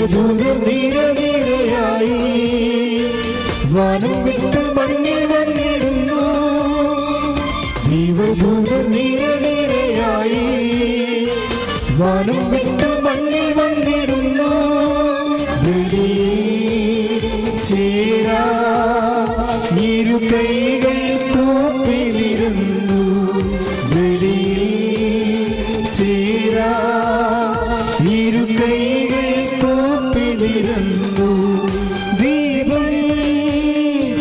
ദൈവദൂതർ നിരനിരയായി വാനം വിട്ട് മണ്ണിൽ വന്നിടുന്നു. ദൈവദൂതർ നിരനിരയായി വാനം വിട്ട് മണ്ണിൽ വന്നിടുന്നു. ചേരാ ഇരു കൈകൾ കൂപ്പിനിരുന്നു. ചേരാ ഇരു കൈകൾ കൂപ്പിനിരുന്നു. ദീപം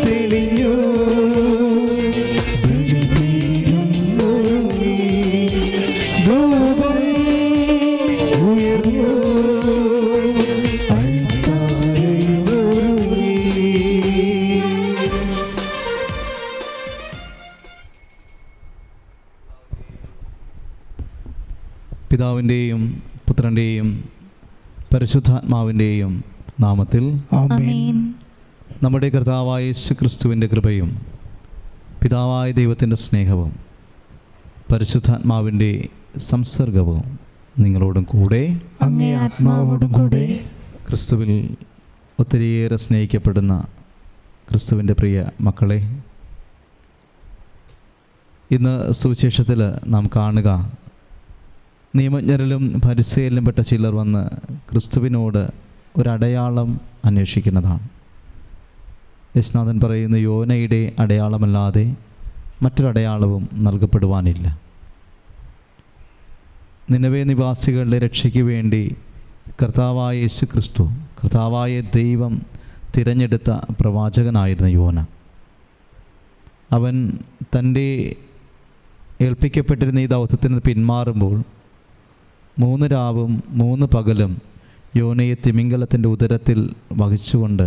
തെളിഞ്ഞു ധൂപം ഉയർന്നു. പിതാവിൻ്റെയും പുത്രൻ്റെയും പരിശുദ്ധാത്മാവിൻ്റെയും നാമത്തിൽ ആമേൻ. നമ്മുടെ കർത്താവായ യേശുക്രിസ്തുവിൻ്റെ കൃപയും പിതാവായ ദൈവത്തിൻ്റെ സ്നേഹവും പരിശുദ്ധാത്മാവിൻ്റെ സംസർഗവും നിങ്ങളോടും കൂടെ അങ്ങേ ആത്മാവോടും കൂടെ. ക്രിസ്തുവിൽ ഒത്തിരിയേറെ സ്നേഹിക്കപ്പെടുന്ന ക്രിസ്തുവിൻ്റെ പ്രിയ മക്കളെ, ഇന്ന് സുവിശേഷത്തിൽ നാം കാണുക, നിയമജ്ഞരിലും ഫരിസേയരിലും പെട്ട ചിലർ വന്ന് ക്രിസ്തുവിനോട് ഒരടയാളം അന്വേഷിക്കുന്നതാണ്. യേശുനാഥൻ പറയുന്നു, യോനയുടെ അടയാളമല്ലാതെ മറ്റൊരടയാളവും നൽകപ്പെടുവാനില്ല. നിനവേ നിവാസികളുടെ രക്ഷയ്ക്ക് വേണ്ടി കർത്താവായ യേശു ക്രിസ്തു, കർത്താവായ ദൈവം തിരഞ്ഞെടുത്ത പ്രവാചകനായിരുന്നു യോന. അവൻ തൻ്റെ ഏൽപ്പിക്കപ്പെട്ടിരുന്ന ഈ ദൗത്യത്തിന് പിന്മാറുമ്പോൾ 3 രാവും 3 പകലും യോനയെ തിമിംഗലത്തിൻ്റെ ഉദരത്തിൽ വഹിച്ചുകൊണ്ട്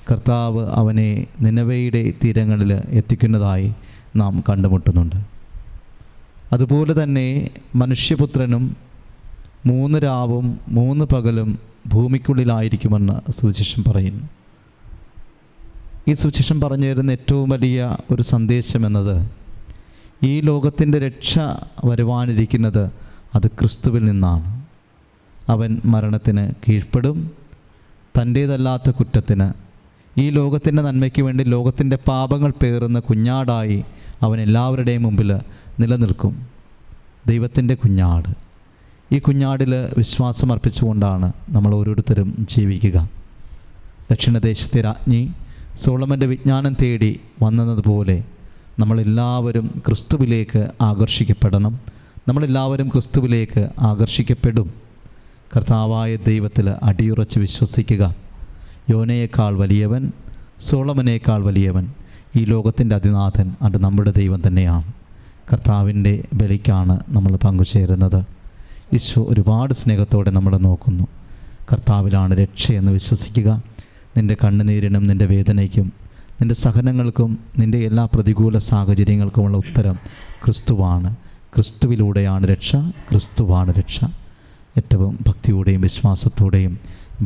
കർത്താവ് അവനെ നിനവയുടെ തീരങ്ങളിൽ എത്തിക്കുന്നതായി നാം കണ്ടുമുട്ടുന്നുണ്ട്. അതുപോലെ തന്നെ മനുഷ്യപുത്രനും 3 രാവും 3 പകലും ഭൂമിക്കുള്ളിലായിരിക്കുമെന്ന് സുവിശേഷം പറയുന്നു. ഈ സുവിശേഷം പറഞ്ഞു തരുന്ന ഏറ്റവും വലിയ ഒരു സന്ദേശം എന്നത്, ഈ ലോകത്തിൻ്റെ രക്ഷ വരുവാനിരിക്കുന്നത് അത് ക്രിസ്തുവിൽ നിന്നാണ്. അവൻ മരണത്തിന് കീഴ്പ്പെടും. തൻ്റേതല്ലാത്ത കുറ്റത്തിന്, ഈ ലോകത്തിൻ്റെ നന്മയ്ക്ക് വേണ്ടി ലോകത്തിൻ്റെ പാപങ്ങൾ പേറുന്ന കുഞ്ഞാടായി അവൻ എല്ലാവരുടെയും മുമ്പിൽ നിലനിൽക്കും. ദൈവത്തിൻ്റെ കുഞ്ഞാട്. ഈ കുഞ്ഞാടിൽ വിശ്വാസം അർപ്പിച്ചുകൊണ്ടാണ് നമ്മൾ ഓരോരുത്തരും ജീവിക്കുക. ദക്ഷിണദേശത്തെ രാജ്ഞി സോളമൻ്റെ വിജ്ഞാനം തേടി വന്നതുപോലെ നമ്മളെല്ലാവരും ക്രിസ്തുവിലേക്ക് ആകർഷിക്കപ്പെടണം. നമ്മളെല്ലാവരും ക്രിസ്തുവിലേക്ക് ആകർഷിക്കപ്പെടും. കർത്താവായ ദൈവത്തിൽ അടിയുറച്ച് വിശ്വസിക്കുക. യോനയേക്കാൾ വലിയവൻ, സോളമനേക്കാൾ വലിയവൻ, ഈ ലോകത്തിൻ്റെ അതിനാഥൻ അത് നമ്മുടെ ദൈവം തന്നെയാണ്. കർത്താവിൻ്റെ ബലിക്കാണ് നമ്മൾ പങ്കുചേരുന്നത്. ഈശോ ഒരുപാട് സ്നേഹത്തോടെ നമ്മളെ നോക്കുന്നു. കർത്താവിലാണ് രക്ഷയെന്ന് വിശ്വസിക്കുക. നിൻ്റെ കണ്ണുനീരിനും നിൻ്റെ വേദനയ്ക്കും നിൻ്റെ സഹനങ്ങൾക്കും നിൻ്റെ എല്ലാ പ്രതികൂല സാഹചര്യങ്ങൾക്കുമുള്ള ഉത്തരം ക്രിസ്തുവാണ്. ക്രിസ്തുവിലൂടെയാണ് രക്ഷ. ക്രിസ്തുവാണ് രക്ഷ. ഏറ്റവും ഭക്തിയോടെയും വിശ്വാസത്തോടെയും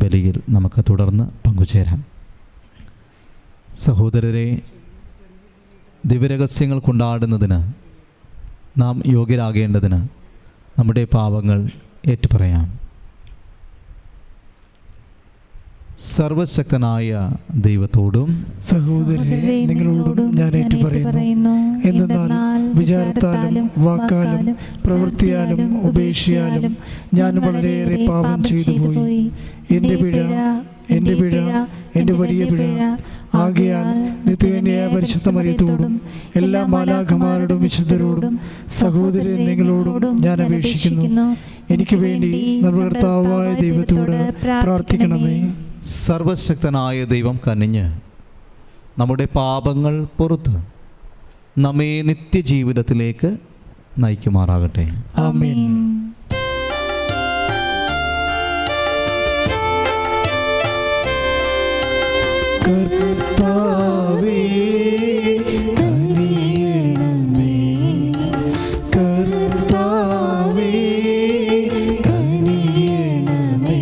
ബലിയിൽ നമുക്ക് തുടർന്ന് പങ്കുചേരാം. സഹോദരരെ, ദിവ്യരഹസ്യങ്ങൾ കൊണ്ടാടുന്നതിന് നാം യോഗ്യരാകേണ്ടതിന് നമ്മുടെ പാപങ്ങൾ ഏറ്റുപറയാം. സർവശക്തനായ ദൈവത്തോടും സഹോദരരെ നിങ്ങളോടും ഞാൻ ഏറ്റുപറയുന്നു. എന്നാൽ വിചാരത്താലും വാക്കാലും പ്രവൃത്തിയാലും ഉപേക്ഷയാലും ഞാൻ വളരെയേറെ പാപം ചെയ്തു പോയി. എൻ്റെ പിഴ, എൻ്റെ വലിയ പിഴ. ആകയാൽ നിത്യകന്യയായ പരിശുദ്ധ മറിയത്തോടും എല്ലാ മാലാഖമാരോടും വിശുദ്ധരോടും സഹോദരരെ നിങ്ങളോടും ഞാൻ അപേക്ഷിക്കുന്നു, എനിക്ക് വേണ്ടി നമ്മുടെ കർത്താവായ ദൈവത്തോട് പ്രാർത്ഥിക്കണമേ. സർവശക്തനായ ദൈവം കനിഞ്ഞ് നമ്മുടെ പാപങ്ങൾ പുറത്ത് നമ്മെ നിത്യജീവിതത്തിലേക്ക് നയിക്കുമാറാകട്ടെ. ആമേൻ. കർത്താവേ കനിയണമേ, കർത്താവേ കനിയണമേ.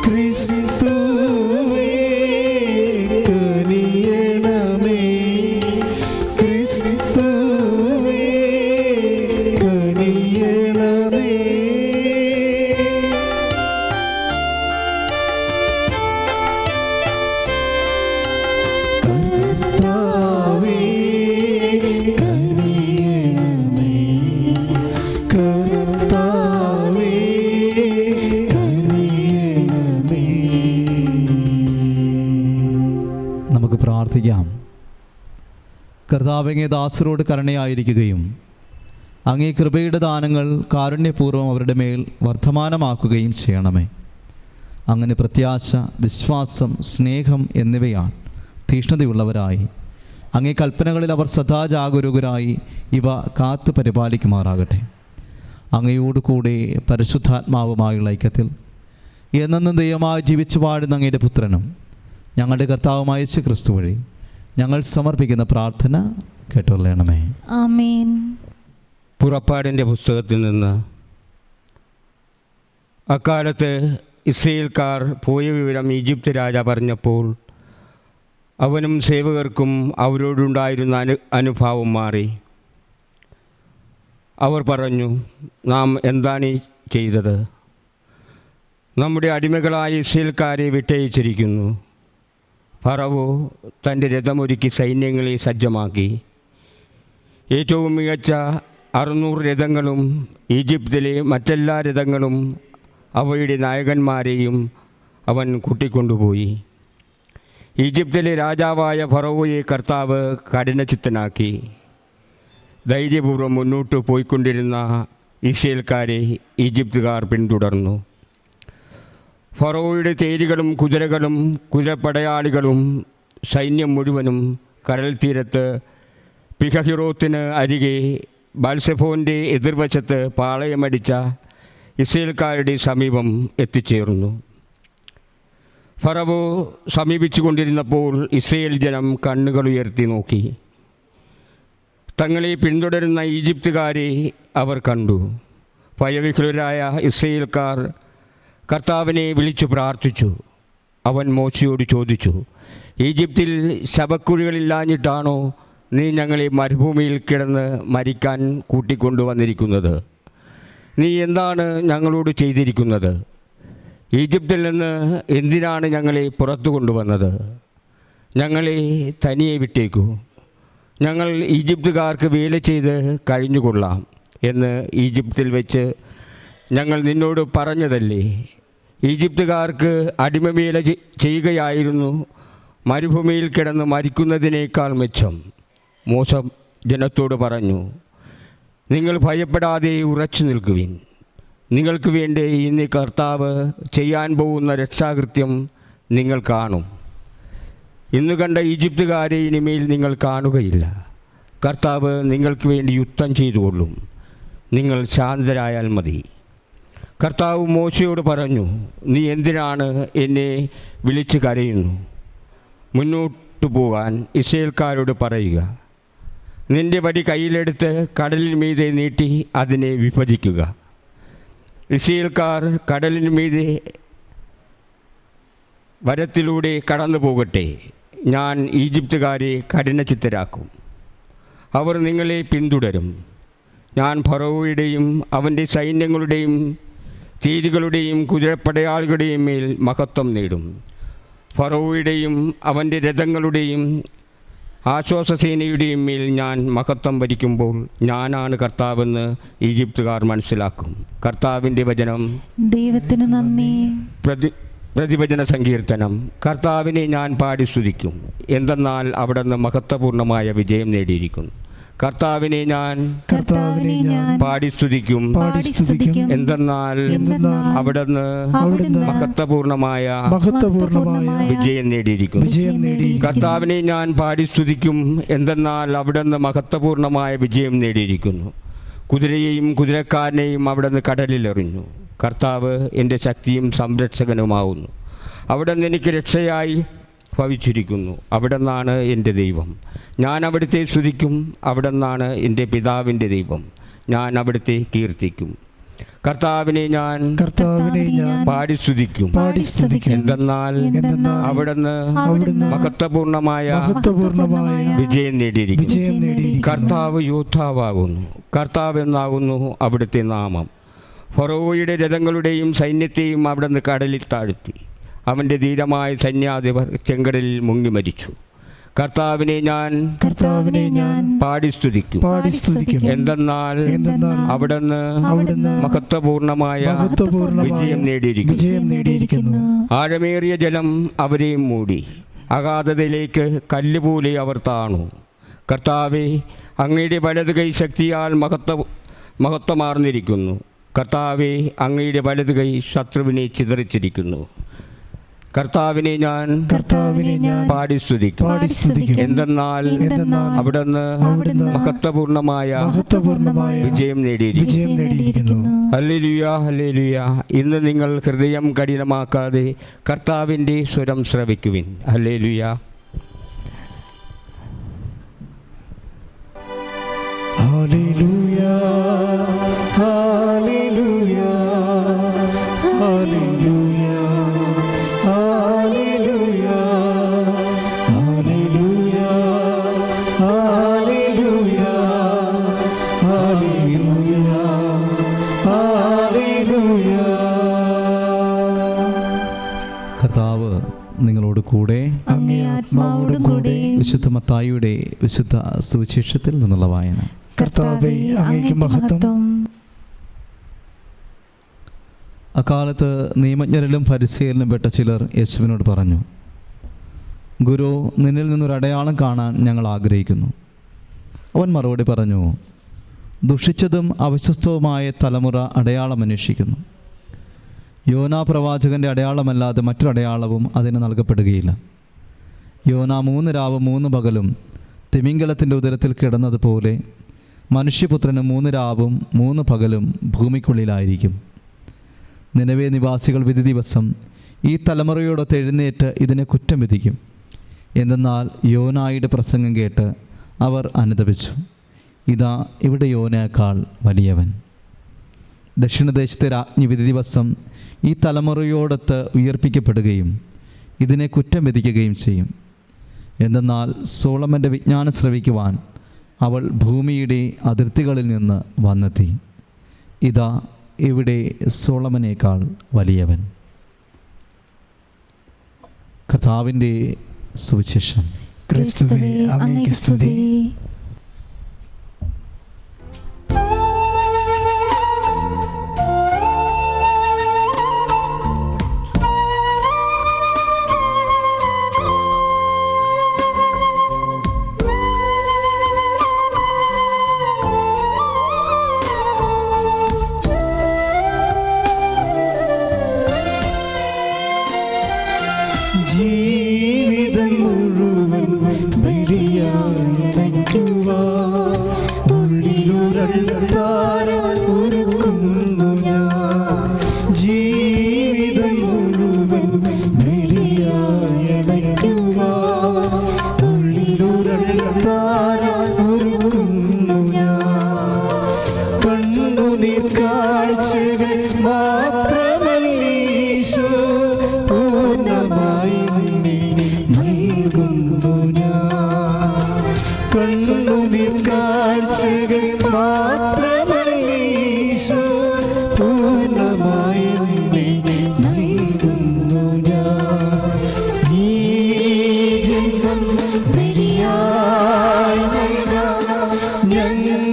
ക്രിസ്തുവേ കനിയണമേ, ക്രിസ്തുവേ കർത്താവ് അങ്ങേ ദാസരോട് കരുണയായിരിക്കുകയും അങ്ങേ കൃപയുടെ ദാനങ്ങൾ കാരുണ്യപൂർവ്വം അവരുടെ മേൽ വർദ്ധമാനമാക്കുകയും ചെയ്യണമേ. അങ്ങനെ പ്രത്യാശ, വിശ്വാസം, സ്നേഹം എന്നിവയാണ് തീഷ്ണതയുള്ളവരായി അങ്ങേ കൽപ്പനകളിൽ അവർ സദാ ജാഗരൂകരായി ഇവ കാത്തു പരിപാലിക്കുമാറാകട്ടെ. അങ്ങയോട് കൂടെ പരിശുദ്ധാത്മാവുമായുള്ള ഐക്യത്തിൽ എന്നെന്നും ദൈവമായി ജീവിച്ചു വാഴുന്ന അങ്ങയുടെ പുത്രനും ഞങ്ങളുടെ കർത്താവുമായ യേശു ക്രിസ്തു വഴി ഞങ്ങൾ സമർപ്പിക്കുന്ന പ്രാർത്ഥന കേട്ടുകൊള്ളണമേ. ആമേൻ. പുറപ്പാടിൻ്റെ പുസ്തകത്തിൽ നിന്ന് അക്കാലത്ത് ഇസ്രായേൽക്കാർ പോയ വിവരം ഈജിപ്ത് രാജാവ് പറഞ്ഞപ്പോൾ അവനും സേവകർക്കും അവരോടുണ്ടായിരുന്ന അനുഭാവം മാറി. അവർ പറഞ്ഞു, നാം എന്താണ് ചെയ്തത്? നമ്മുടെ അടിമകളായ ഇസ്രായേൽക്കാരെ വിട്ടയച്ചിരിക്കുന്നു. ഫറവോ തൻ്റെ രഥമൊരുക്കി സൈന്യങ്ങളെ സജ്ജമാക്കി. ഏറ്റവും മികച്ച 600 രഥങ്ങളും ഈജിപ്തിലെ മറ്റെല്ലാ രഥങ്ങളും അവയുടെ നായകന്മാരെയും അവൻ കൂട്ടിക്കൊണ്ടുപോയി. ഈജിപ്തിലെ രാജാവായ ഫറവോയെ കർത്താവ് കഠിനചിത്തനാക്കി. ധൈര്യപൂർവ്വം മുന്നോട്ട് പോയിക്കൊണ്ടിരുന്ന ഇസ്രായേൽക്കാരെ ഈജിപ്തുകാർ പിന്തുടർന്നു. ഫറവോയുടെ തേരുകളും കുതിരകളും കുതിരപ്പടയാളികളും സൈന്യം മുഴുവനും കടൽ തീരത്ത് പിഹഹിറോത്തിന് അരികെ ബാൽസെഫോൻ്റെ എതിർവശത്ത് പാളയമടിച്ച ഇസ്രായേൽക്കാരുടെ സമീപം എത്തിച്ചേർന്നു. ഫറവോ സമീപിച്ചു കൊണ്ടിരുന്നപ്പോൾ ഇസ്രായേൽ ജനം കണ്ണുകൾ ഉയർത്തി നോക്കി. തങ്ങളെ പിന്തുടരുന്ന ഈജിപ്തുകാരെ അവർ കണ്ടു. ഭയവിഹ്വലരായ ഇസ്രായേൽക്കാർ കർത്താവിനെ വിളിച്ചു പ്രാർത്ഥിച്ചു. അവൻ മോശയോട് ചോദിച്ചു, ഈജിപ്തിൽ ശവക്കുഴികളില്ലാഞ്ഞിട്ടാണോ നീ ഞങ്ങളെ മരുഭൂമിയിൽ കിടന്ന് മരിക്കാൻ കൂട്ടിക്കൊണ്ടുവന്നിരിക്കുന്നത്? നീ എന്താണ് ഞങ്ങളോട് ചെയ്തിരിക്കുന്നത്? ഈജിപ്തിൽ നിന്ന് എന്തിനാണ് ഞങ്ങളെ പുറത്തു കൊണ്ടുവന്നത്? ഞങ്ങളെ തനിയെ വിട്ടേക്കൂ. ഞങ്ങൾ ഈജിപ്തുകാർക്ക് വേല ചെയ്ത് കഴിഞ്ഞുകൊള്ളാം എന്ന് ഈജിപ്തിൽ വെച്ച് ഞങ്ങൾ നിന്നോട് പറഞ്ഞതല്ലേ? ഈജിപ്തുകാർക്ക് അടിമവേല ചെയ്യുകയായിരുന്നു മരുഭൂമിയിൽ കിടന്ന് മരിക്കുന്നതിനേക്കാൾ മെച്ചം. മോശ ജനത്തോട് പറഞ്ഞു, നിങ്ങൾ ഭയപ്പെടാതെ ഉറച്ചു നിൽക്കുവിൻ. നിങ്ങൾക്ക് വേണ്ടി ഇന്ന് കർത്താവ് ചെയ്യാൻ പോകുന്ന രക്ഷാകൃത്യം നിങ്ങൾ കാണും. ഇന്ന് കണ്ട ഈജിപ്തുകാരെ ഇനിമേൽ നിങ്ങൾ കാണുകയില്ല. കർത്താവ് നിങ്ങൾക്ക് വേണ്ടി യുദ്ധം ചെയ്തുകൊള്ളും. നിങ്ങൾ ശാന്തരായാൽ മതി. കർത്താവ് മോശയോട് പറഞ്ഞു, നീ എന്തിനാണ് എന്നെ വിളിച്ച് കരയുന്നു? മുന്നോട്ട് പോകാൻ ഇസ്രായേൽക്കാരോട് പറയുക. നിന്റെ വടി കയ്യിലെടുത്ത് കടലിന് മീതെ നീട്ടി അതിനെ വിഭജിക്കുക. ഇസ്രായേൽക്കാർ കടലിന് മീതെ വരത്തിലൂടെ കടന്നു പോകട്ടെ. ഞാൻ ഈജിപ്തുകാരെ കഠിനചിത്തരാക്കും. അവർ നിങ്ങളെ പിന്തുടരും. ഞാൻ ഫറവോയുടെയും അവൻ്റെ സൈന്യങ്ങളുടെയും തീരുകളുടെയും കുതിരപ്പടയാളികളുടെയും മേൽ മഹത്വം നേടും. ഫറവോയുടെയും അവൻ്റെ രഥങ്ങളുടെയും ആശ്വാസസേനയുടെയും മേൽ ഞാൻ മഹത്വം ഭരിക്കുമ്പോൾ ഞാനാണ് കർത്താവെന്ന് ഈജിപ്തുകാർ മനസ്സിലാക്കും. കർത്താവിൻ്റെ വചനം. ദൈവത്തിന് നന്ദി. പ്രതിവചന സങ്കീർത്തനം. കർത്താവിനെ ഞാൻ പാടി സ്തുതിക്കും, എന്തെന്നാൽ അവിടുന്ന് മഹത്വപൂർണ്ണമായ വിജയം നേടിയിരിക്കുന്നു. കർത്താവിനെ ഞാൻ പാടി സ്തുതിക്കും, എന്തെന്നാൽ അവിടുന്ന് മഹത്വപൂർണ്ണമായ വിജയം നേടിയിരിക്കുന്നു. കർത്താവിനെ ഞാൻ പാടി സ്തുതിക്കും, എന്തെന്നാൽ അവിടുന്ന് മഹത്വപൂർണ്ണമായ വിജയം നേടിയിരിക്കുന്നു. കുതിരയെയും കുതിരക്കാരനെയും അവിടുന്ന് കടലിലെറിഞ്ഞു. കർത്താവ് എൻ്റെ ശക്തിയും സംരക്ഷകനുമാവുന്നു. അവിടുന്ന് എനിക്ക് രക്ഷയായി ഭവിച്ചിരിക്കുന്നു. അവിടുന്നാണ് എൻ്റെ ദൈവം. ഞാൻ അവിടുത്തെ സ്തുതിക്കും. അവിടുന്നാണ് എൻ്റെ പിതാവിൻ്റെ ദൈവം. ഞാൻ അവിടുത്തെ കീർത്തിക്കും. കർത്താവിനെ ഞാൻ പാടി സ്തുതിക്കും, എന്തെന്നാൽ അവിടുന്ന് മഹത്വപൂർണ്ണമായ വിജയം നേടിയിരിക്കുന്നു. കർത്താവ് യോദ്ധാവാകുന്നു. കർത്താവ് എന്നാകുന്നു അവിടുത്തെ നാമം. ഫറവോയുടെ രഥങ്ങളുടെയും സൈന്യത്തെയും അവിടുന്ന് കടലിൽ താഴ്ത്തി. അവൻ്റെ ധീരമായ സൈന്യാധിപർ ചെങ്കടലിൽ മുങ്ങി മരിച്ചു. കർത്താവിനെ ഞാൻ പാടി സ്തുതിക്കും, എന്തെന്നാൽ അവിടുന്ന് മഹത്വപൂർണ്ണമായ വിജയം നേടിയിരിക്കുന്നു. ആഴമേറിയ ജലം അവരെയും മൂടി. അഗാധതയിലേക്ക് കല്ലുപോലെ അവർ താണു. കർത്താവെ, അങ്ങയുടെ വലത് കൈ ശക്തിയാൽ മഹത്വമാർന്നിരിക്കുന്നു. കർത്താവെ, അങ്ങയുടെ വലത് കൈ ശത്രുവിനെ ചിതറിച്ചിരിക്കുന്നു. കർത്താവിനെ ഞാൻ പാടി സ്തുതിക്കും. എന്തെന്നാൽ അവിടുന്ന് മഹത്വപൂർണമായ വിജയം നേടിയിരിക്കുന്നു. Hallelujah, hallelujah. ഇന്ന് നിങ്ങൾ ഹൃദയം കഠിനമാക്കാതെ കർത്താവിൻ്റെ സ്വരം ശ്രവിക്കുവിൻ. Hallelujah. Hallelujah, hallelujah, hallelujah, hallelujah, hallelujah, hallelujah, hallelujah, hallelujah. കർത്താവ് നിങ്ങളോട് കൂടെ, അങ്ങേ ആത്മാവോടും കൂടെ. വിശുദ്ധ മത്തായിയുടെ വിശുദ്ധ സുവിശേഷത്തിൽ നിന്നുള്ള വായന. കർത്താവേ, അങ്ങേക്ക് മഹത്വം. അക്കാലത്ത് നിയമജ്ഞരിലും ഫരിസേയരിലും പെട്ട ചിലർ യേശുവിനോട് പറഞ്ഞു, ഗുരു, നിന്നിൽ നിന്നൊരു അടയാളം കാണാൻ ഞങ്ങൾ ആഗ്രഹിക്കുന്നു. അവൻ മറുപടി പറഞ്ഞു, ദുഷിച്ചതും അവിശ്വസ്തവുമായ തലമുറ അടയാളം അന്വേഷിക്കുന്നു. യോനാ പ്രവാചകൻ്റെ അടയാളമല്ലാതെ മറ്റൊരു അടയാളവും അതിന് നൽകപ്പെടുകയില്ല. യോന 3 രാവും 3 പകലും തിമിംഗലത്തിൻ്റെ ഉദരത്തിൽ കിടന്നതുപോലെ മനുഷ്യപുത്രന് 3 രാവും 3 പകലും ഭൂമിക്കുള്ളിലായിരിക്കും. നിനവേ നിവാസികൾ വിധി ദിവസം ഈ തലമുറയോടൊത്ത് എഴുന്നേറ്റ് ഇതിനെ കുറ്റം വിധിക്കും. എന്തെന്നാൽ യോനായുടെ പ്രസംഗം കേട്ട് അവർ അനുതപിച്ചു. ഇതാ, ഇവിടെ യോനയേക്കാൾ വലിയവൻ. ദക്ഷിണദേശത്തെ രാജ്ഞി വിധി ദിവസം ഈ തലമുറയോടൊത്ത് ഉയർപ്പിക്കപ്പെടുകയും ഇതിനെ കുറ്റം വിധിക്കുകയും ചെയ്യും. എന്തെന്നാൽ സോളമൻ്റെ വിജ്ഞാനം ശ്രവിക്കുവാൻ അവൾ ഭൂമിയുടെ അതിർത്തികളിൽ നിന്ന് വന്നെത്തി. ഇതാ, ഇവിടെ സോളമനേക്കാൾ വലിയവൻ. കർത്താവിൻ്റെ സുവിശേഷം. ക്രിസ്തുവേ, അങ്ങേക്ക് സ്തുതി. ജീവിതം മുഴുവൻ ബലിയായിടയ്ക്കുവാൻ ഉള്ളിലൊരൾത്താര ഒരുക്കുന്നു ഞാൻ. ജീവിതം മുഴുവൻ ബലിയായിടയ്ക്കുവാൻ ഉള്ളിലൊരൾത്താര ഒരുക്കുന്നു ഞാൻ. കണ്ണുനീർ കാഴ്ചകൾ മാത്രമല്ലീശോ പൂർണ്ണമായി നൽകുന്നു ഞാൻ. കണ്ണുനീർ കാഴ്ചകൾ മാത്രമല്ലീശോ പൂർണ്ണമായി നൽകുന്നു ഞാൻ. ഈ ജന്മം ബലിയായി നൽകാൻ ഞങ്ങൾ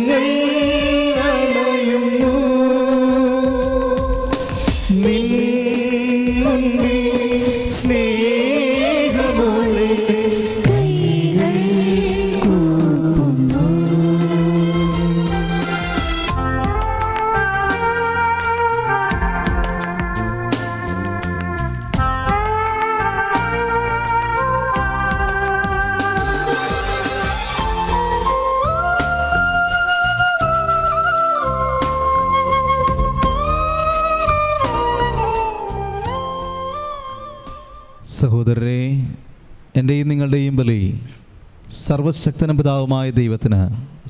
അണയുന്നു. നിൻ മുൻപിൽ സ്നേഹമോടെ കൈകൾ കൂപ്പുന്നു. സഹോദരരെ, എൻ്റെയും നിങ്ങളുടെയും ബലി സർവശക്തനും പിതാവുമായ ദൈവത്തിന്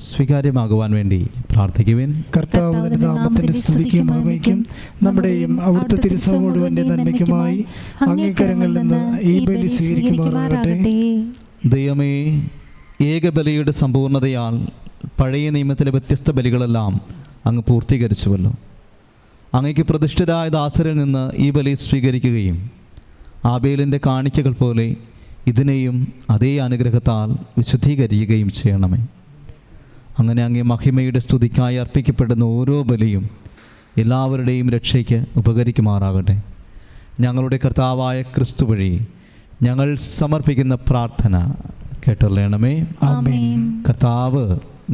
സ്വീകാര്യമാകുവാൻ വേണ്ടി പ്രാർത്ഥിക്കുവിൻ. കർത്താവിന്റെ നാമത്തിന്റെ സ്തുതിക്കും മഹിമയ്ക്കും നമ്മുടെയും അവിടുത്തെ തിരുസഭ മുഴുവന്റെ നന്മയ്ക്കുമായി അങ്ങേക്കരങ്ങളിൽ നിന്ന് ഈ ബലി സ്വീകരിക്കുമാറാകട്ടെ. ദൈവമേ, ഏകബലിയുടെ സമ്പൂർണ്ണതയാൽ പഴയ നിയമത്തിലെ വ്യത്യസ്ത ബലികളെല്ലാം അങ്ങ് പൂർത്തീകരിച്ചുവല്ലോ. അങ്ങയ്ക്ക് പ്രതിഷ്ഠരായ ദാസരിൽ നിന്ന് ഈ ബലി സ്വീകരിക്കുകയും ആബേലിൻ്റെ കാണിക്കകൾ പോലെ ഇതിനെയും അതേ അനുഗ്രഹത്താൽ വിശുദ്ധീകരിക്കുകയും ചെയ്യണമേ. അങ്ങനെ അങ്ങേ മഹിമയുടെ സ്തുതിക്കായി അർപ്പിക്കപ്പെടുന്ന ഓരോ ബലിയും എല്ലാവരുടെയും രക്ഷയ്ക്ക് ഉപകരിക്കുമാറാകട്ടെ. ഞങ്ങളുടെ കർത്താവായ ക്രിസ്തു വഴി ഞങ്ങൾ സമർപ്പിക്കുന്ന പ്രാർത്ഥന കേട്ടറിയണമേ. ആമേൻ. കർത്താവ്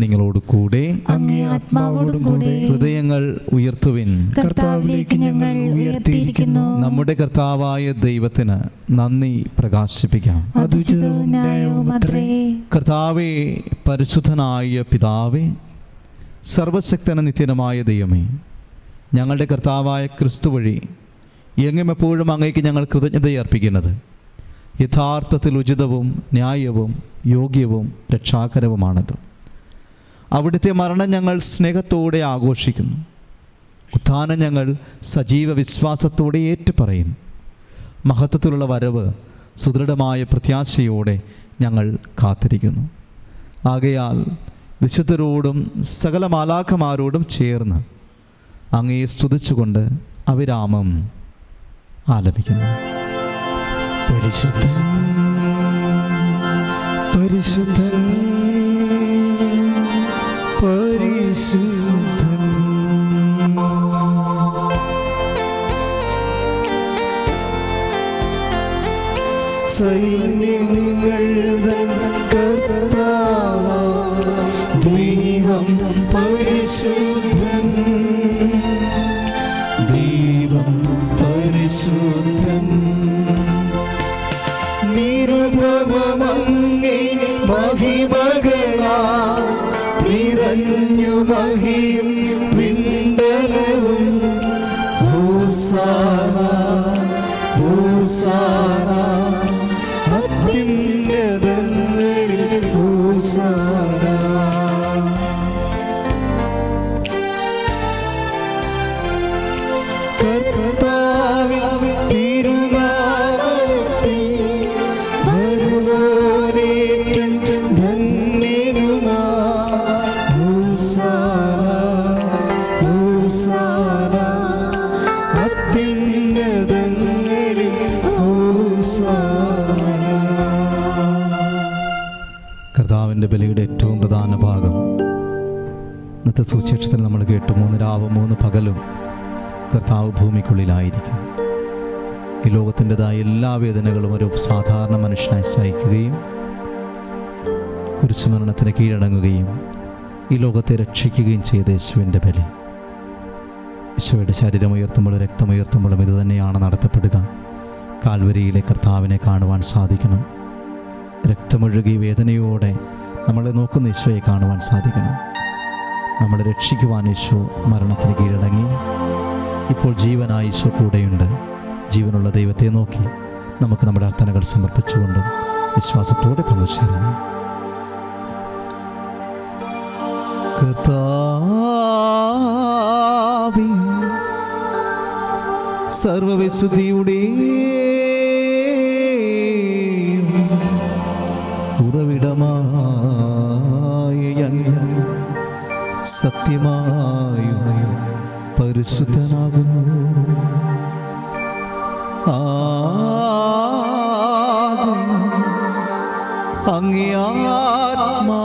നിങ്ങളോട് കൂടെ. അങ്ങേ ആത്മാവോടും കൂടെ. ഹൃദയങ്ങൾ ഉയർത്തുവിൻ. കർത്താവിലേക്ക് ഞങ്ങൾ ഉയർത്തിയിരിക്കുന്നു. നമ്മുടെ കർത്താവായ ദൈവത്തിന് നന്ദി പ്രകാശിപ്പിക്കാം. അത് ഉചിതവും ന്യായവുമത്രേ. കർത്താവേ, പരിശുദ്ധനായ പിതാവേ, സർവശക്തന നിത്യനമായ ദൈവമേ, ഞങ്ങളുടെ കർത്താവായ ക്രിസ്തു വഴി എങ്ങും എപ്പോഴും അങ്ങേക്ക് ഞങ്ങൾ കൃതജ്ഞതയർപ്പിക്കുന്നത് യഥാർത്ഥത്തിൽ ഉചിതവും ന്യായവും യോഗ്യവും രക്ഷാകരവുമാണല്ലോ. അവിടുത്തെ മരണം ഞങ്ങൾ സ്നേഹത്തോടെ ആഘോഷിക്കുന്നു. ഉത്ഥാനം ഞങ്ങൾ സജീവ വിശ്വാസത്തോടെ ഏറ്റുപറയും. മഹത്വത്തിലുള്ള വരവ് സുദൃഢമായ പ്രത്യാശയോടെ ഞങ്ങൾ കാത്തിരിക്കുന്നു. ആകയാൽ വിശുദ്ധരോടും സകല മാലാഖമാരോടും ചേർന്ന് അങ്ങയെ സ്തുതിച്ചുകൊണ്ട് അവിരാമം ആലപിക്കുന്നു. പരിശുദ്ധൻ പരിശുദ്ധൻ പരിശുദ്ധൻ സൈന്യങ്ങൾ തൻ കർത്താവായ ദൈവം പരിശുദ്ധൻ, ദൈവം പരിശുദ്ധൻ. നിരുപമങ്ങേ മഹിമകളാൽ നിറഞ്ഞു മഹിയും വിണ്ടലവും. ഹോസാന ഹോസാന അത്യുന്നതങ്ങളിൽ ഹോസാന. കർത്താവിൻ തിരുനാമത്തിൽ വരുവോരേറ്റം ധന്യരുമാ. ഹോസാന ഹോസാന അത്യുന്നതങ്ങളിൽ ഹോസാന. കർത്താവിൻ്റെ ബലിയുടെ ഏറ്റവും പ്രധാന ഭാഗം ഇന്നത്തെ സുവിശേഷത്തിൽ നമ്മൾ കേട്ടു. 3 രാവും 3 പകലും കർത്താവ് ഭൂമിക്കുള്ളിലായിരിക്കും. ഈ ലോകത്തിൻ്റെതായ എല്ലാ വേദനകളും ഒരു സാധാരണ മനുഷ്യനായി സഹിക്കുകയും കുരിശുമരണത്തിന് കീഴടങ്ങുകയും ഈ ലോകത്തെ രക്ഷിക്കുകയും ചെയ്ത യേശുവിൻ്റെ ബലി. യേശുവിൻ്റെ ശരീരം ഉയർത്തുമ്പോഴും രക്തമുയർത്തുമ്പോഴും ഇത് തന്നെയാണ് നടത്തപ്പെടുക. കാൽവരിയിലെ കർത്താവിനെ കാണുവാൻ സാധിക്കണം. രക്തമൊഴുകി വേദനയോടെ നമ്മളെ നോക്കുന്ന യേശുവെ കാണുവാൻ സാധിക്കണം. നമ്മളെ രക്ഷിക്കുവാൻ യേശു മരണത്തിന് കീഴടങ്ങി. ഇപ്പോൾ ജീവനായ യേശു കൂടെയുണ്ട്. ജീവനുള്ള ദൈവത്തെ നോക്കി നമുക്ക് നമ്മുടെ അർത്ഥനകൾ സമർപ്പിച്ചുകൊണ്ട് വിശ്വാസത്തോടെ പങ്കുചേരാം. കർത്താവേ, സർവവിശുദ്ധിയുടെ ഉറവിടമായ അങ്ങ് സത്യമായും പരിശുദ്ധനാകുന്നു. അങ്ങേ ആത്മാവ്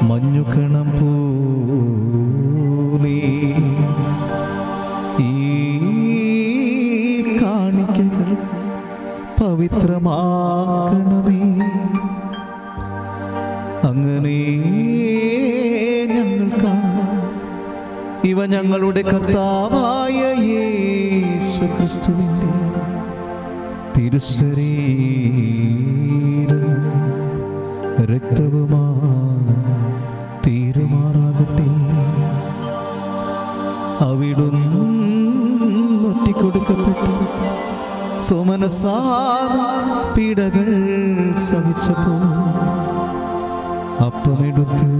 മഞ്ഞുകണം പോലെ ഈ കാണിക്കകൾ പവിത്രമാക്കണമേ. അങ്ങനെ ഞങ്ങൾക്ക് ഇവ ഞങ്ങളുടെ കർത്താവായ യേശു ക്രിസ്തുവിന്റെ തിരുശരീരം രക്തവുമായി തീരുമാറാകട്ടെ. അവിടുന്ന് ഒറ്റിക്കൊടുക്കപ്പെട്ടു സോമനസാന പീഡകൾ സഹിച്ചപ്പോൾ അപ്പമെടുത്ത്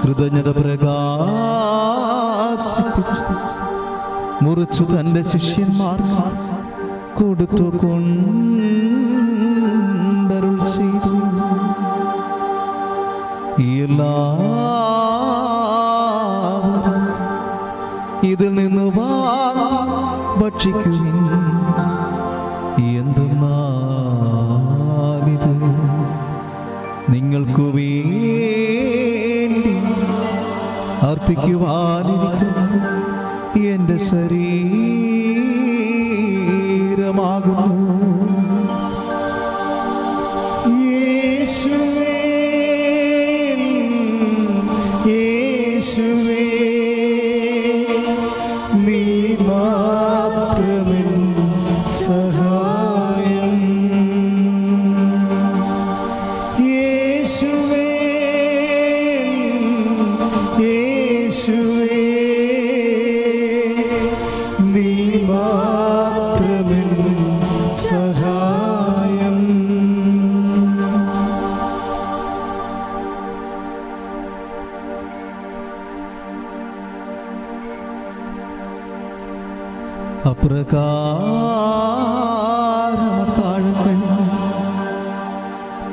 കൃതജ്ഞത പ്രകാശിപ്പിച്ച് മുറിച്ചു തൻ്റെ ശിഷ്യന്മാർക്ക് കൊടുത്തു കൊണ്ടരുൾ ചെയ്തു. എല്ലാവരും ഇതിൽ നിന്ന് ഭക്ഷിക്കുവിൻ. എന്തെന്നാലിത് നിങ്ങൾക്കു വേണ്ടി അർപ്പിക്കുവാനിരിക്കുന്നു എൻ്റെ ശരീരമാകും. അപ്രകാരമത്താഴങ്ങൾ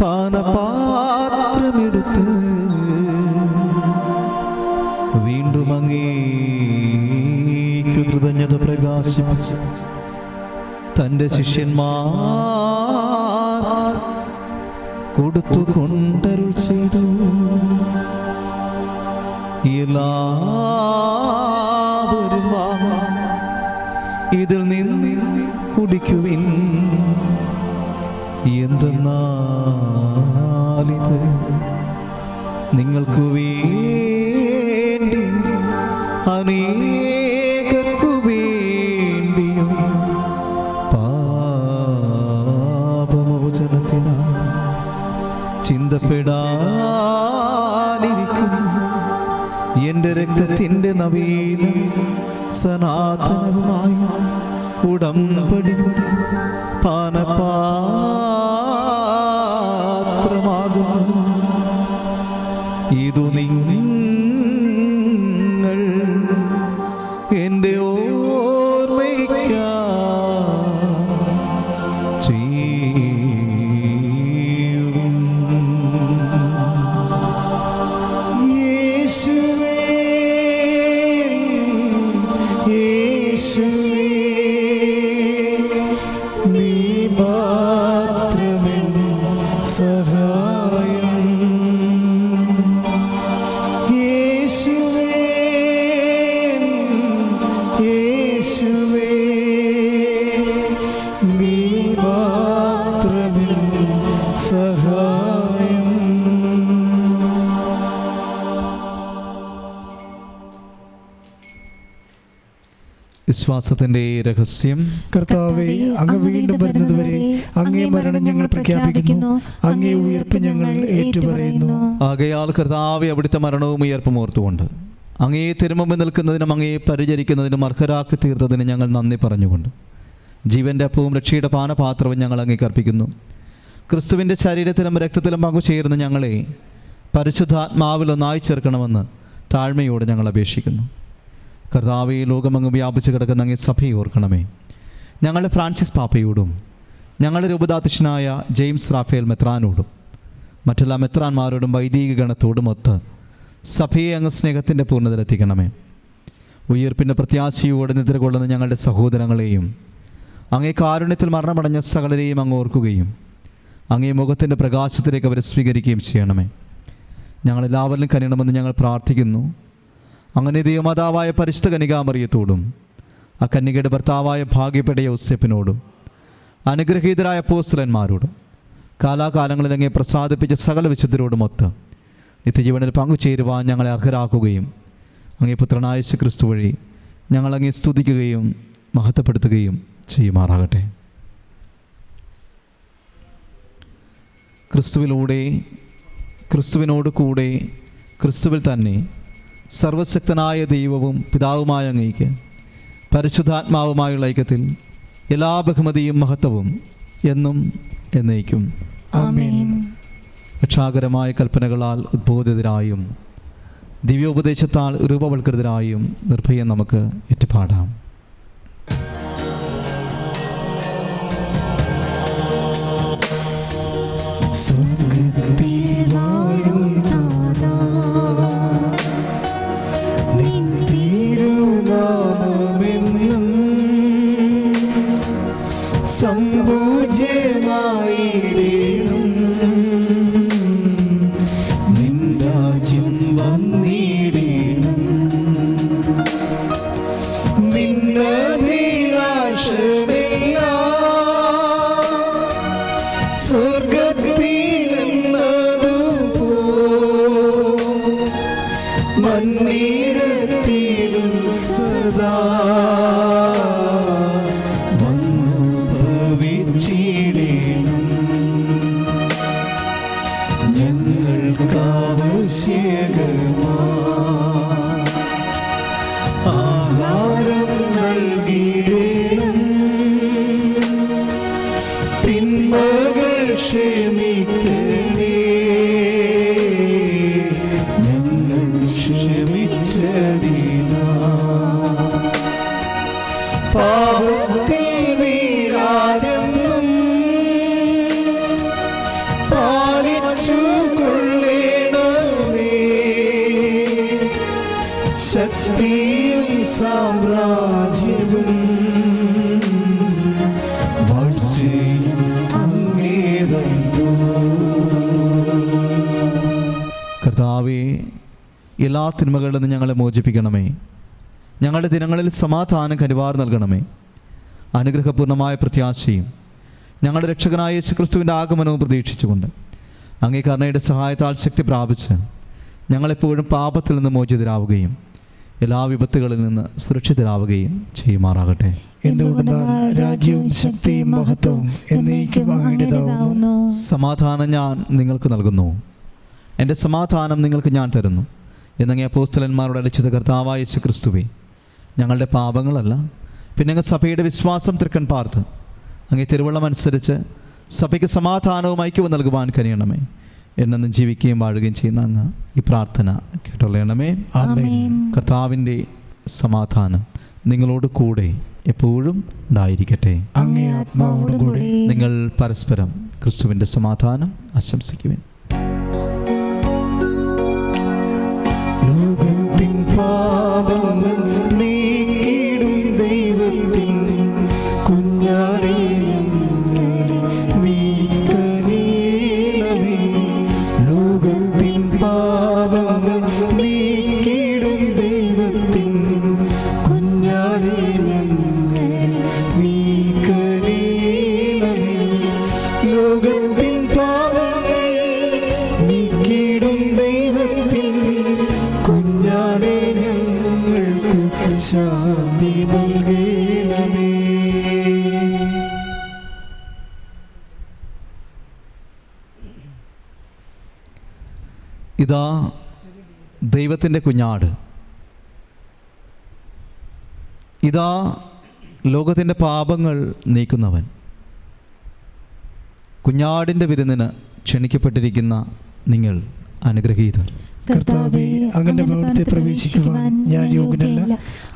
പാനപാത്രമെടുത്ത് വീണ്ടും അങ്ങേക്കു കൃതജ്ഞത പ്രകാശിപ്പിച്ച് തൻ്റെ ശിഷ്യന്മാർ കൊടുത്തു കൊണ്ടരുൾ ചെയ്തു. എല്ലാവരും വാങ്ങാം, ഇതിൽ നിന്ന് കുടിക്കുവിൻ. എന്തെന്നാലിത് നിങ്ങൾക്ക് വേണ്ടി അനേകർക്കു വേണ്ടിയും പാപമോചനത്തിനായി ചിന്തപ്പെടാനിരിക്കുന്നു എൻ്റെ രക്തത്തിൻ്റെ നവീന സനാതനവുമായ ഉടമ്പടിയുടെ പാനപാത്രമാകുന്നു. ഇതു നിങ്ങൾ എൻ്റെ ഓർമ്മയ്ക്കായി ചെയ്യുവിൻ. യേശുവേ, യേശുവേ, നീ മാത്രമേ സഹായം. യേശുവേ, യേശുവേ, നീ മാത്രമേ സഹായം. വിശ്വാസത്തിൻ്റെ രഹസ്യം. കർത്താവേ, അങ്ങ് വീണ്ടും വരുന്നതുവരെ അങ്ങേ മരണം ഞങ്ങൾ പ്രഖ്യാപിക്കുന്നു, അങ്ങേ ഉയർപ്പ് ഞങ്ങൾ ഏറ്റുപറയുന്നു. ആകയാൽ കർത്താവേ, അവിടുത്തെ മരണവും ഉയർപ്പും ഓർത്തുകൊണ്ട് അങ്ങയെ തിരുമുമ്പിൽ നിൽക്കുന്നതിനും അങ്ങയെ പരിചരിക്കുന്നതിനും അർഹരാക്കി തീർത്തതിന് ഞങ്ങൾ നന്ദി പറഞ്ഞുകൊണ്ട് ജീവൻ്റെ അപ്പവും രക്ഷയുടെ പാനപാത്രവും ഞങ്ങൾ അങ്ങേക്ക് അർപ്പിക്കുന്നു. ക്രിസ്തുവിൻ്റെ ശരീരത്തിലും രക്തത്തിലും പങ്കുചേരുന്ന ഞങ്ങളെ പരിശുദ്ധാത്മാവിൽ ഒന്നായി ചേർക്കണമെന്ന് താഴ്മയോട് ഞങ്ങൾ അപേക്ഷിക്കുന്നു. കർത്താവേ, ലോകമെങ്ങും വ്യാപിച്ചു കിടക്കുന്ന അങ്ങേ സഭയെ ഓർക്കണമേ. ഞങ്ങളുടെ ഫ്രാൻസിസ് പാപ്പയോടും ഞങ്ങളുടെ രൂപതാധ്യക്ഷനായ ജെയിംസ് റാഫേൽ മെത്രാനോടും മറ്റെല്ലാ മെത്രാന്മാരോടും വൈദിക ഗണത്തോടും ഒത്ത് സഭയെ അങ്ങ് സ്നേഹത്തിൻ്റെ പൂർണ്ണതയിലെത്തിക്കണമേ. ഉയർപ്പിൻ്റെ പ്രത്യാശയോടെ നിദ്രകൊള്ളുന്ന ഞങ്ങളുടെ സഹോദരങ്ങളെയും അങ്ങേ കാരുണ്യത്തിൽ മരണമടഞ്ഞ സകലരെയും അങ്ങ് ഓർക്കുകയും അങ്ങേ മുഖത്തിൻ്റെ പ്രകാശത്തിലേക്ക് അവരെ സ്വീകരിക്കുകയും ചെയ്യണമേ. ഞങ്ങളെല്ലാവരിലും കനിയണമെന്ന് ഞങ്ങൾ പ്രാർത്ഥിക്കുന്നു. അങ്ങനെ ദൈവമാതാവായ പരിശുദ്ധ കന്യകാമറിയത്തോടും ആ കന്യകയുടെ ഭർത്താവായ ഭാഗ്യപ്പെട്ട യോസേപ്പിനോടും അനുഗ്രഹീതരായ അപ്പോസ്തലന്മാരോടും കാലാകാലങ്ങളിൽ അങ്ങേ പ്രസാദിപ്പിച്ച സകല വിശുദ്ധരോടുമൊത്ത് നിത്യജീവനിൽ പങ്കുചേരുവാൻ ഞങ്ങളെ അർഹരാക്കുകയും അങ്ങേ പുത്രനായ യേശു ക്രിസ്തു വഴി ഞങ്ങളങ്ങേ സ്തുതിക്കുകയും മഹത്വപ്പെടുത്തുകയും ചെയ്യുമാറാകട്ടെ. ക്രിസ്തുവിലൂടെ, ക്രിസ്തുവിനോട് കൂടെ, ക്രിസ്തുവിൽ തന്നെ സർവശക്തനായ ദൈവവും പിതാവുമായ അങ്ങേക്ക് പരിശുദ്ധാത്മാവുമായുള്ള ഐക്യത്തിൽ എല്ലാ ബഹുമതിയും മഹത്വവും എന്നും എന്നേക്കും ആമേൻ. രക്ഷാകരമായ കൽപ്പനകളാൽ ഉദ്ബോധിതരായും ദിവ്യോപദേശത്താൽ രൂപവൽകൃതരായും നിർഭയം നമുക്ക് ഏറ്റുപാടാം. സംപൂജ്യമായിടേണം നിൻ രാജ്യം വന്നിടേണം നിന്നഭിലാഷമെല്ലാം സ്വർഗത്തിലെന്നതുപോ മണ്ണിടത്തിലും സദാ ആഹാരം നൽകിടേണം തിന്മകൾ ക്ഷമിക്കണേ ഞങ്ങൾ ക്ഷമിച്ചതിനാ ശക്തിയും സാമ്രാജ്യവും വാഴ്ചയും അങ്ങേതല്ലോ. കർത്താവേ, എല്ലാ തിന്മകളിൽ നിന്ന് ഞങ്ങളെ മോചിപ്പിക്കണമേ. ഞങ്ങളുടെ ദിനങ്ങളിൽ സമാധാനം കനിവാർ നൽകണമേ. അനുഗ്രഹപൂർണമായ പ്രത്യാശയും ഞങ്ങളുടെ രക്ഷകനായ യേശുക്രിസ്തുവിൻ്റെ ആഗമനവും പ്രതീക്ഷിച്ചുകൊണ്ട് അങ്ങേ കരുണയുടെ സഹായത്താൽ ശക്തി പ്രാപിച്ച് ഞങ്ങളെപ്പോഴും പാപത്തിൽ നിന്ന് മോചിതരാവുകയും എല്ലാ വിപത്തുകളിൽ നിന്ന് സുരക്ഷിതരാവുകയും ചെയ്യുമാറാകട്ടെ. എന്തുകൊണ്ടെന്നാൽ രാജ്യവും ശക്തിയും മഹത്വവും എന്നേക്കും അങ്ങയുടേതാവുന്നു. സമാധാനം ഞാൻ നിങ്ങൾക്ക് നൽകുന്നു, എൻ്റെ സമാധാനം നിങ്ങൾക്ക് ഞാൻ തരുന്നു എന്നങ്ങേ അപ്പോസ്തലന്മാരോട് അരുളിച്ചത് കർത്താവായ യേശുക്രിസ്തുവേ, ഞങ്ങളുടെ പാപങ്ങളല്ല, പിന്നെ അങ്ങ് സഭയുടെ വിശ്വാസം തൃക്കൺ പാർത്ത് അങ്ങേ തിരുവള്ളം അനുസരിച്ച് സഭയ്ക്ക് സമാധാനവും ഐക്യവും നൽകുവാൻ കഴിയണമേ. എന്നെന്നും ജീവിക്കുകയും വാഴുകയും ചെയ്യുന്ന അങ്ങ് ഈ പ്രാർത്ഥന കേട്ടൊള്ളണമേ. ആമേൻ. കർത്താവിൻ്റെ സമാധാനം നിങ്ങളോട് കൂടെ എപ്പോഴും ഉണ്ടായിരിക്കട്ടെ. അങ്ങേ ആത്മാവോടും കൂടെ. നിങ്ങൾ പരസ്പരം ക്രിസ്തുവിൻ്റെ സമാധാനം ആശംസിക്കുവിൻ. ലോകത്തിൻ പാപങ്ങൾ നീക്കിടും ദൈവത്തിൻ കുഞ്ഞാടേ ഞങ്ങളെ നീ കനിയണമേ. ലോകത്തിൻ പാപങ്ങൾ നീക്കിടും ദൈവത്തിൻ കുഞ്ഞാടേ ഞങ്ങളെ നീ കനിയണമേ. ലോകത്തിൻ പാപങ്ങൾ നീക്കിടും ദൈവത്തിൻ കുഞ്ഞാടേ ഞങ്ങൾക്ക് ശാന്തി നൽകണമേ. ഇതാ ദൈവത്തിൻ്റെ കുഞ്ഞാട്, ഇതാ ലോകത്തിൻ്റെ പാപങ്ങൾ നീക്കുന്നവൻ. കുഞ്ഞാടിൻ്റെ വിരുന്നിന് ക്ഷണിക്കപ്പെട്ടിരിക്കുന്ന നിങ്ങൾ അനുഗ്രഹീതർ. കർത്താവേ, അങ്ങന്റെ ഭവനത്തെ പ്രവേശിക്കുവാൻ ഞാൻ യോഗ്യനല്ല.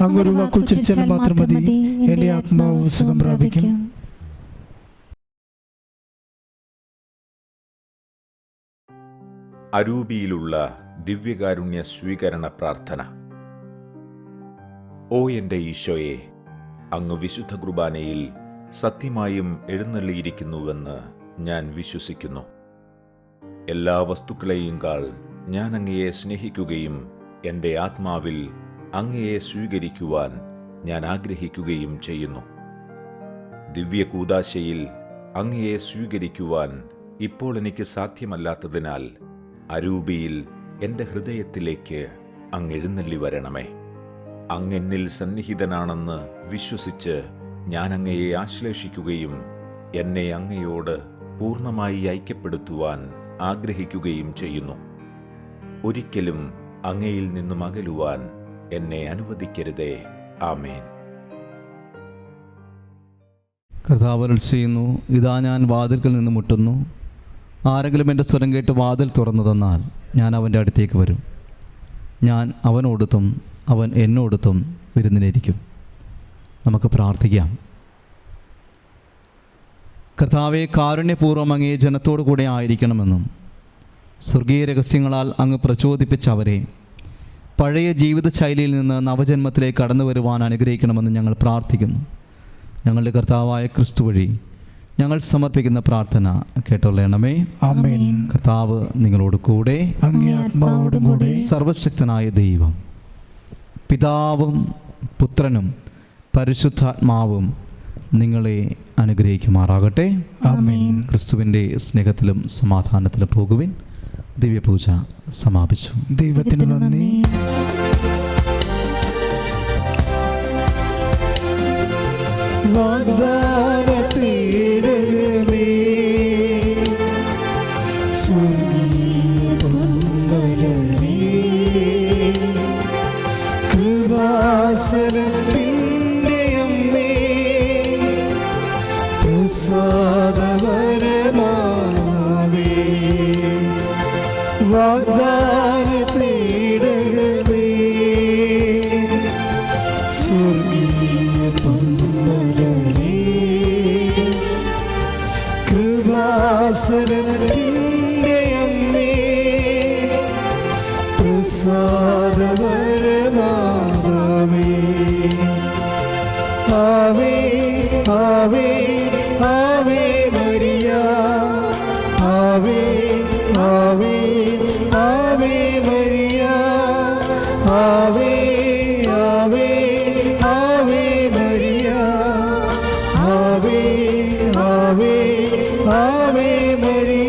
അങ്ങ് ഒരു വാക്ക് ഉച്ചരിച്ചാൽ മാത്രം മതി, എൻ്റെ ആത്മാവ് സുഖം പ്രാപിക്കും. അരൂപിയിലുള്ള ദിവ്യകാരുണ്യ സ്വീകരണ പ്രാർത്ഥന. ഓ എൻ്റെ ഈശോയെ, അങ്ങ് വിശുദ്ധ കുർബാനയിൽ സത്യമായും എഴുന്നള്ളിയിരിക്കുന്നുവെന്ന് ഞാൻ വിശ്വസിക്കുന്നു. എല്ലാ വസ്തുക്കളെയും കാൾ ഞാൻ അങ്ങയെ സ്നേഹിക്കുകയും എൻ്റെ ആത്മാവിൽ അങ്ങയെ സ്വീകരിക്കുവാൻ ഞാൻ ആഗ്രഹിക്കുകയും ചെയ്യുന്നു. ദിവ്യ കൂദാശയിൽ അങ്ങയെ സ്വീകരിക്കുവാൻ ഇപ്പോൾ എനിക്ക് സാധ്യമല്ലാത്തതിനാൽ അരൂപിയിൽ എൻ്റെ ഹൃദയത്തിലേക്ക് അങ്ങ് എഴുന്നള്ളി വരണമേ. അങ്ങെന്നിൽ സന്നിഹിതനാണെന്ന് വിശ്വസിച്ച് ഞാൻ അങ്ങയെ ആശ്ലേഷിക്കുകയും എന്നെ അങ്ങയോട് പൂർണ്ണമായി ഐക്യപ്പെടുത്തുവാൻ ആഗ്രഹിക്കുകയും ചെയ്യുന്നു. ഒരിക്കലും അങ്ങയിൽ നിന്നും അകലുവാൻ എന്നെ അനുവദിക്കരുതേ. ആമേൻ. കർത്താവ് അരുൾ ചെയ്യുന്നു, ഇതാ ഞാൻ വാതിൽക്കൽ നിന്ന് മുട്ടുന്നു. ആരെങ്കിലും എൻ്റെ സ്വരം കേട്ട് വാതിൽ തുറന്നു തന്നാൽ ഞാൻ അവൻ്റെ അടുത്തേക്ക് വരും. ഞാൻ അവനോടൊത്തും അവൻ എന്നോടൊത്തും വിരുന്നിനിരിക്കും. നമുക്ക് പ്രാർത്ഥിക്കാം. കർത്താവെ, കാരുണ്യപൂർവ്വം അങ്ങേ ജനത്തോടു കൂടെ ആയിരിക്കണമെന്നും സ്വർഗീയ രഹസ്യങ്ങളാൽ അങ്ങ് പ്രചോദിപ്പിച്ച അവരെ പഴയ ജീവിതശൈലിയിൽ നിന്ന് നവജന്മത്തിലേക്ക് കടന്നു വരുവാൻ അനുഗ്രഹിക്കണമെന്ന് ഞങ്ങൾ പ്രാർത്ഥിക്കുന്നു. ഞങ്ങളുടെ കർത്താവായ ക്രിസ്തു വഴി ഞങ്ങൾ സമർപ്പിക്കുന്ന പ്രാർത്ഥന കേട്ടൊള്ളണമേ. ആമേൻ. കർത്താവ് നിങ്ങളോട് കൂടെ. അങ്ങേ ആത്മാവോടും കൂടെ. സർവശക്തനായ ദൈവം പിതാവും പുത്രനും പരിശുദ്ധാത്മാവും നിങ്ങളെ അനുഗ്രഹിക്കുമാറാകട്ടെ. ആമേൻ. ക്രിസ്തുവിൻ്റെ സ്നേഹത്തിലും സമാധാനത്തിലും പോകുവിൻ. ദിവ്യപൂജ സമാപിച്ചു. ദൈവത്തിന് നന്ദി. വാഗ്ദാനപീഠമേ, സ്വർഗീയ പൊന്മലരേ, കൃപാസനത്തിൻ്റെ അമ്മേ, പ്രസാദവരമാവേ, വാഗ്ദാനപീഠമേ, സ്വർഗീയ പൊന്മലരേ, കൃപാസനത്തിൻ്റെ അമ്മേ, പ്രസാദവരമാ ആവേ ആവേ ആവേ മരിയ ആവേ ആവേ ആവേ മരിയ ആവേ ആവേ ആവേ മരിയ